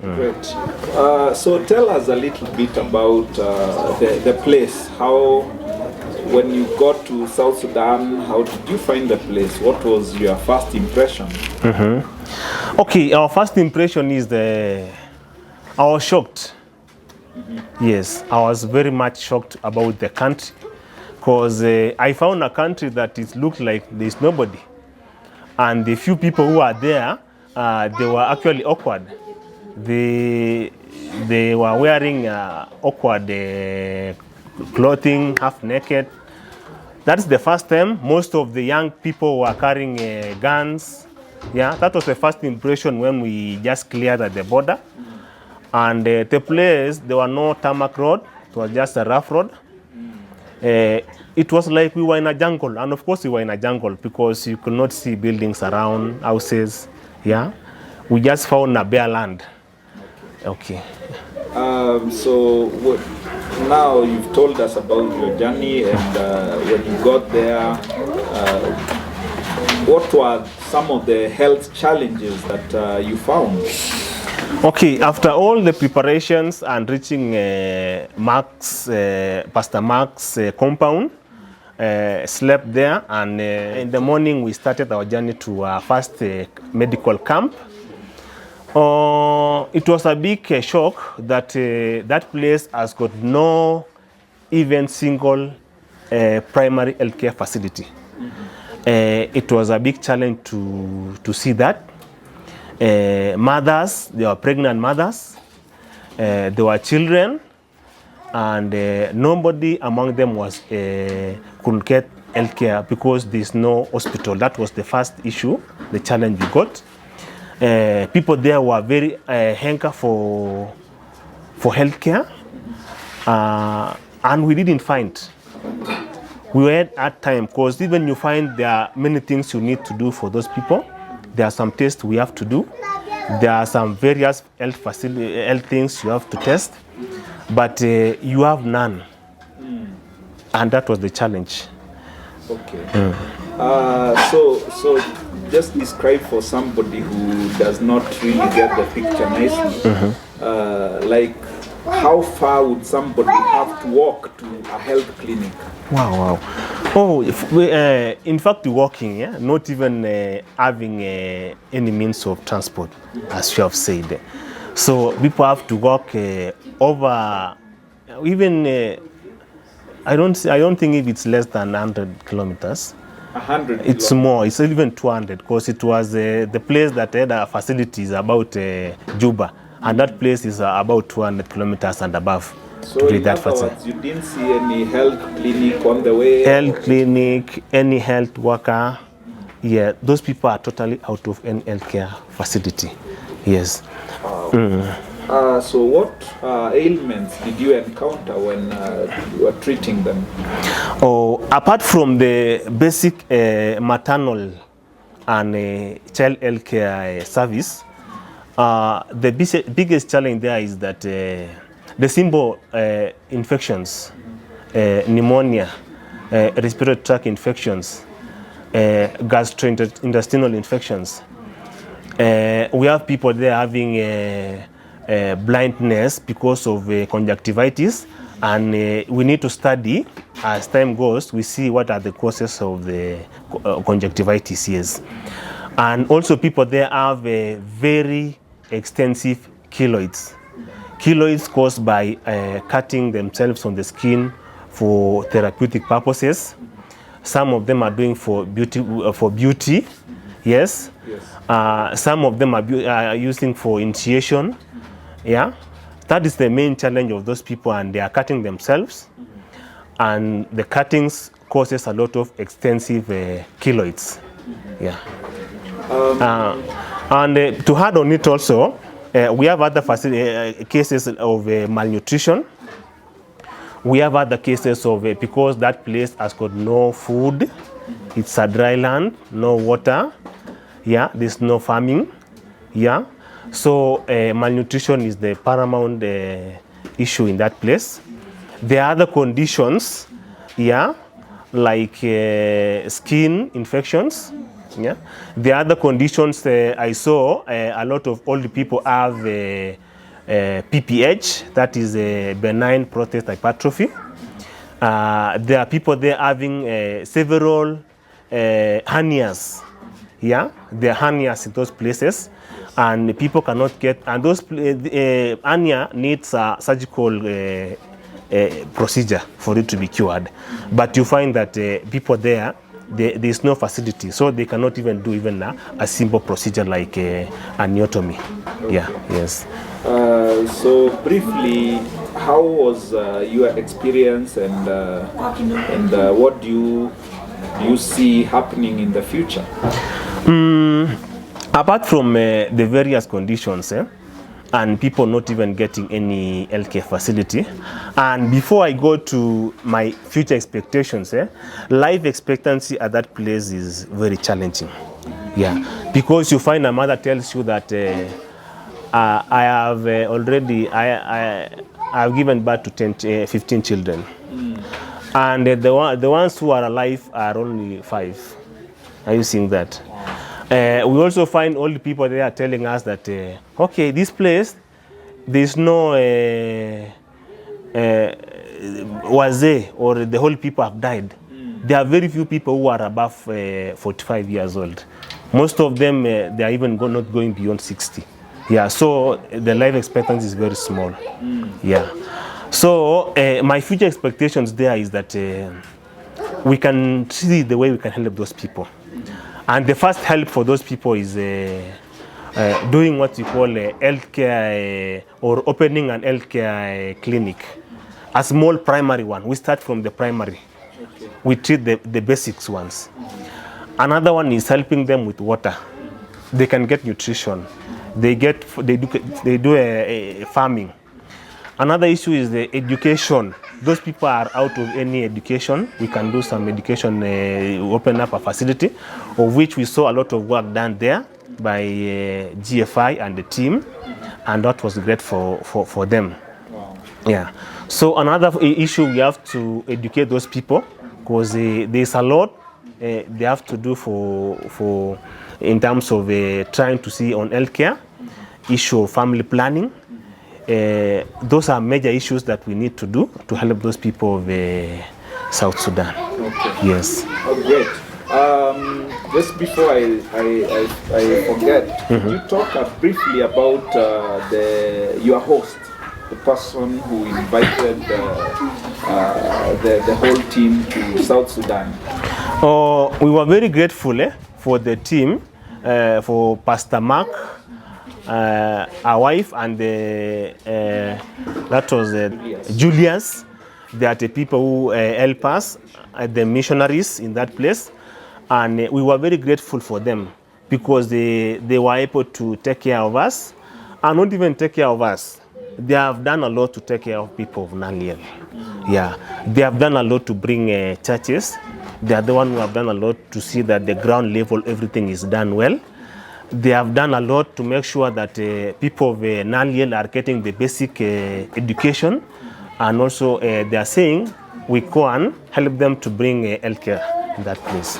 Great. So tell us a little bit about the place. How, when you got to South Sudan, how did you find the place? What was your first impression? Okay, our first impression is I was shocked. Yes, I was very much shocked about the country because I found a country that it looked like there's nobody. And the few people who are there, they were actually awkward. They were wearing awkward clothing, half naked. That's the first time. Most of the young people were carrying guns. Yeah, that was the first impression when we just cleared at the border. And the place, there were no tarmac road. It was just a rough road. It was like we were in a jungle, and of course we were in a jungle because you could not see buildings around, houses. Yeah, we just found a bare land. Okay. So now you've told us about your journey, and when you got there, what were some of the health challenges that you found? Okay, after all the preparations and reaching Pastor Mark's compound, slept there, and in the morning we started our journey to our first medical camp. It was a big shock that that place has got no even single primary healthcare facility. It was a big challenge to see that. Mothers, they were pregnant mothers, there were children, and nobody among them was couldn't get healthcare because there's no hospital. That was the first issue, the challenge we got. People there were very hanker for healthcare, and we didn't find. We were at time because even you find there are many things you need to do for those people. There are some tests we have to do. There are some various health things you have to test, but you have none, and that was the challenge. Okay. So just describe for somebody who does not really get the picture nicely, like how far would somebody have to walk to a health clinic? Wow. Oh, in fact, walking, yeah, not even having any means of transport, as you have said. So people have to walk over, even I don't think if it's less than 100 kilometers. 100. It's more. It's even 200 because it was the place that had a facilities about Juba, and that place is about 200 kilometers and above. So in other words, you didn't see any health clinic on the way? Health clinic, any health worker. Yeah, those people are totally out of any healthcare facility. Yes. So what ailments did you encounter when you were treating them? Oh, apart from the basic maternal and child healthcare service, the biggest challenge there is that the simple infections, pneumonia, respiratory tract infections, gastrointestinal infections. We have people there having blindness because of conjunctivitis, and we need to study as time goes. We see what are the causes of the conjunctivitis. Yes, and also people there have very extensive keloids. Keloids caused by cutting themselves on the skin for therapeutic purposes. Some of them are doing for beauty. Yes. Some of them are using for initiation. Yeah, that is the main challenge of those people, and they are cutting themselves, and the cuttings causes a lot of extensive keloids. Yeah, and to add on it also, we have other cases of malnutrition. We have other cases of because that place has got no food, it's a dry land, no water. Yeah, there's no farming. Yeah. So malnutrition is the paramount issue in that place. There are other conditions, yeah, like skin infections. Yeah. The other conditions I saw, a lot of old people have PPH, that is a benign prostate hypertrophy. There are people there having several hernias. Yeah, there are hernias in those places, and people cannot get, and those hernia needs a surgical procedure for it to be cured. But you find that people there, there is no facility, so they cannot even do even a simple procedure like anatomy. Okay. Yeah, yes. So briefly, how was your experience, and what do you see happening in the future? Apart from the various conditions, and people not even getting any healthcare facility, and before I go to my future expectations, life expectancy at that place is very challenging. Yeah, because you find a mother tells you that I have already I have given birth to 15 children, and the ones who are alive are only 5. Are you seeing that? We also find old people there telling us that okay, this place there's no wazee, or the whole people have died. There are very few people who are above 45 years old. Most of them they are even not going beyond 60. Yeah, so the life expectancy is very small. Yeah, so my future expectations there is that we can see the way we can help those people. And the first help for those people is doing what we call a healthcare or opening an healthcare clinic, a small primary one. We start from the primary. Okay. We treat the basics ones. Another one is helping them with water. They can get nutrition. They do a farming. Another issue is the education. Those people are out of any education. We can do some education, open up a facility, of which we saw a lot of work done there by GFI and the team, and that was great for them. Wow. Yeah. So another issue, we have to educate those people, because there's a lot they have to do for in terms of trying to see on healthcare, issue of family planning. Those are major issues that we need to do to help those people of South Sudan. Okay. Yes. Oh, great. Just before I forget, could you talk briefly about your host, the person who invited the whole team to South Sudan? We were very grateful for the team, for Pastor Mark, our wife, and that was Julius. They are the people who help us, the missionaries in that place, and we were very grateful for them, because they were able to take care of us, and not even take care of us. They have done a lot to take care of people of Naliel. Yeah, they have done a lot to bring churches. They are the one who have done a lot to see that the ground level everything is done well. They have done a lot to make sure that people of Naliel are getting the basic education, and also they are saying we go and help them to bring healthcare in that place.